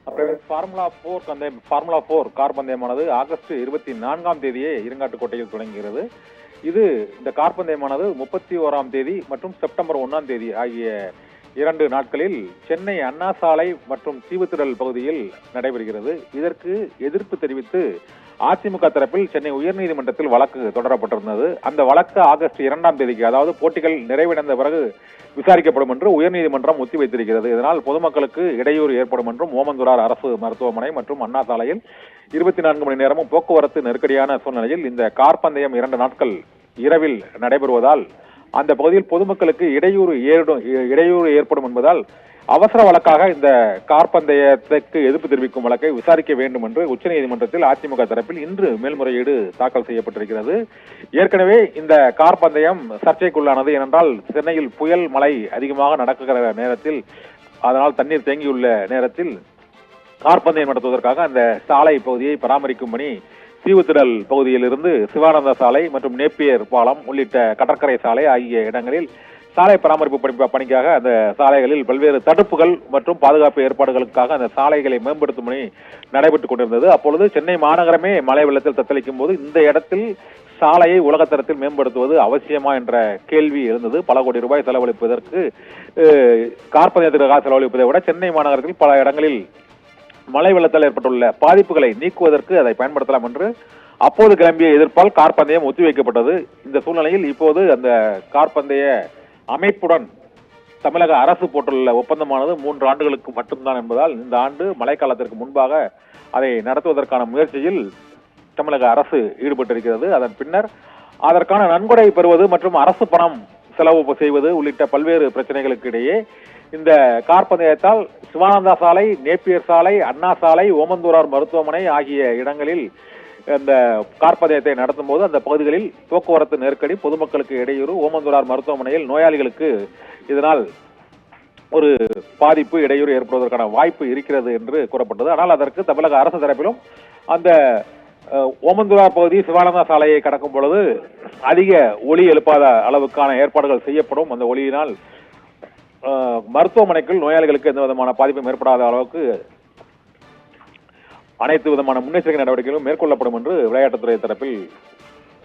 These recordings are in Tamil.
ஃபார்முலா 4 கார் பந்தயமானது ஆகஸ்ட் 24ஆம் தேதியே இருங்காட்டுக்கோட்டையில் தொடங்குகிறது. இந்த கார் பந்தயமானது 31ஆம் தேதி மற்றும் செப்டம்பர் 1ஆம் தேதி ஆகிய 2 நாட்களில் சென்னை அண்ணா சாலை மற்றும் தீவுத்திடல் பகுதியில் நடைபெறுகிறது. இதற்கு எதிர்ப்பு தெரிவித்து அதிமுக தரப்பில் சென்னை உயர்நீதிமன்றத்தில் வழக்கு தொடரப்பட்டிருந்தது. அந்த வழக்கு ஆகஸ்ட் 2ஆம் தேதிக்கு, அதாவது போட்டிகள் நிறைவடைந்த பிறகு விசாரிக்கப்படும் என்று உயர்நீதிமன்றம் ஒத்திவைத்திருக்கிறது. இதனால் பொதுமக்களுக்கு இடையூறு ஏற்படும் என்றும் ஓமந்தூரார் அரசு மருத்துவமனை மற்றும் அண்ணா சாலையில் 24 மணி நேரமும் போக்குவரத்து நெருக்கடியான சூழ்நிலையில் இந்த கார் பந்தயம் 2 நாட்கள் இரவில் நடைபெறுவதால் அந்த பகுதியில் பொதுமக்களுக்கு இடையூறு ஏற்படும் என்பதால் அவசர வழக்காக இந்த கார் பந்தயத்திற்கு எதிர்ப்பு தெரிவிக்கும் வழக்கை விசாரிக்க வேண்டும் என்று உச்சநீதிமன்றத்தில் அதிமுக தரப்பில் இன்று மேல்முறையீடு தாக்கல் செய்யப்பட்டிருக்கிறது. ஏற்கனவே இந்த கார் பந்தயம் சர்ச்சைக்குள்ளானது. ஏனென்றால் சென்னையில் புயல் மழை அதிகமாக நடக்கிற நேரத்தில், அதனால் தண்ணீர் தேங்கியுள்ள நேரத்தில் கார் பந்தயம் நடத்துவதற்காக அந்த சாலை பகுதியை பராமரிக்கும் பணி தீவுத்திடல் பகுதியிலிருந்து சிவானந்த சாலை மற்றும் நேப்பியர் பாலம் உள்ளிட்ட கடற்கரை சாலை ஆகிய இடங்களில் சாலை பராமரிப்பு பணிக்காக அந்த சாலைகளில் பல்வேறு தடுப்புகள் மற்றும் பாதுகாப்பு ஏற்பாடுகளுக்காக அந்த சாலைகளை மேம்படுத்தும் பணி நடைபெற்றுக் கொண்டிருந்தது. அப்பொழுது சென்னை மாநகரமே மழை வெள்ளத்தில் தத்தளிக்கும் போது இந்த இடத்தில் சாலையை உலகத்தரத்தில் மேம்படுத்துவது அவசியமா என்ற கேள்வி எழுந்தது. பல கோடி ரூபாய் செலவழிப்பதற்கு கார் பந்தயத்திற்காக செலவழிப்பதை விட சென்னை மாநகரத்தில் பல இடங்களில் மழை வெள்ளத்தால் ஏற்பட்டுள்ள பாதிப்புகளை நீக்குவதற்கு அதை பயன்படுத்தலாம் என்று அப்போது கிளம்பிய எதிர்ப்பால் கார் பந்தயம் ஒத்திவைக்கப்பட்டது. இந்த சூழ்நிலையில் இப்போது அந்த கார் பந்தய அமைப்புடன் தமிழக அரசு போட்டுள்ள ஒப்பந்தமானது 3 ஆண்டுகளுக்கு மட்டும்தான் என்பதால் இந்த ஆண்டு மழைக்காலத்திற்கு முன்பாக அதை நடத்துவதற்கான முயற்சியில் தமிழக அரசு ஈடுபட்டிருக்கிறது. அதன் பின்னர் அதற்கான நன்கொடை பெறுவது மற்றும் அரசு பணம் செலவு செய்வது உள்ளிட்ட பல்வேறு பிரச்சனைகளுக்கு இடையே இந்த கார் பந்தயத்தால் சிவானந்தா சாலை, நேப்பியர் சாலை, அண்ணா சாலை, ஓமந்தூரார் மருத்துவமனை ஆகிய இடங்களில் இந்த கார் பந்தயத்தை நடத்தும் போது அந்த பகுதிகளில் போக்குவரத்து நெருக்கடி, பொதுமக்களுக்கு இடையூறு, ஓமந்தூரார் மருத்துவமனையில் நோயாளிகளுக்கு இதனால் ஒரு பாதிப்பு, இடையூறு ஏற்படுவதற்கான வாய்ப்பு இருக்கிறது என்று கூறப்பட்டது. ஆனால் அதற்கு தமிழக அரசு தரப்பிலும் அந்த ஓமந்தூரார் பகுதி சிவானந்தா சாலையை கடக்கும் பொழுது அதிக ஒலி எழுப்பாத அளவுக்கான ஏற்பாடுகள் செய்யப்படும். அந்த ஒலியினால் மருத்துவமனைக்குள் நோயாளிகளுக்கு எந்த விதமான பாதிப்பும் ஏற்படாத அளவுக்கு அனைத்து விதமான முன்னெச்சரிக்கை நடவடிக்கைகளும் மேற்கொள்ளப்படும் என்று விளையாட்டுத்துறை தரப்பில்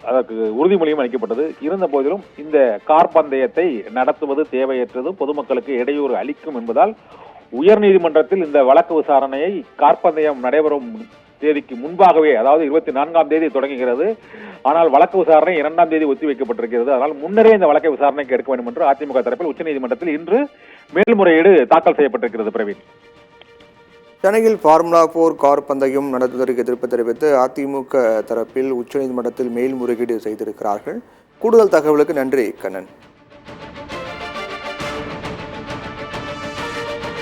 அதற்கு உறுதிமொழியும் அளிக்கப்பட்டது. இருந்த போதிலும் இந்த கார் பந்தயத்தை நடத்துவது தேவையற்றது, பொதுமக்களுக்கு இடையூறு அளிக்கும் என்பதால் உயர்நீதிமன்றத்தில் இந்த வழக்கு விசாரணையை கார் பந்தயம் நடைபெறும் தேதிக்கு முன்பாகவே, அதாவது 24ஆம் தேதி தொடங்குகிறது. ஆனால் வழக்கு விசாரணை 2ஆம் தேதி ஒத்திவைக்கப்பட்டிருக்கிறது. அதனால் முன்னரே இந்த வழக்கை விசாரணைக்கு எடுக்க வேண்டும் என்று அதிமுக தரப்பில் உச்சநீதிமன்றத்தில் இன்று மேல்முறையீடு தாக்கல் செய்யப்பட்டிருக்கிறது. பிரவீன், சென்னையில் ஃபார்முலா 4 கார் பந்தயம் நடத்துவதற்கு எதிர்ப்பு தெரிவித்து அதிமுக தரப்பில் உச்சநீதிமன்றத்தில் மேல்முறையீடு செய்திருக்கிறார்கள். கூடுதல் தகவலுக்கு நன்றி கண்ணன்.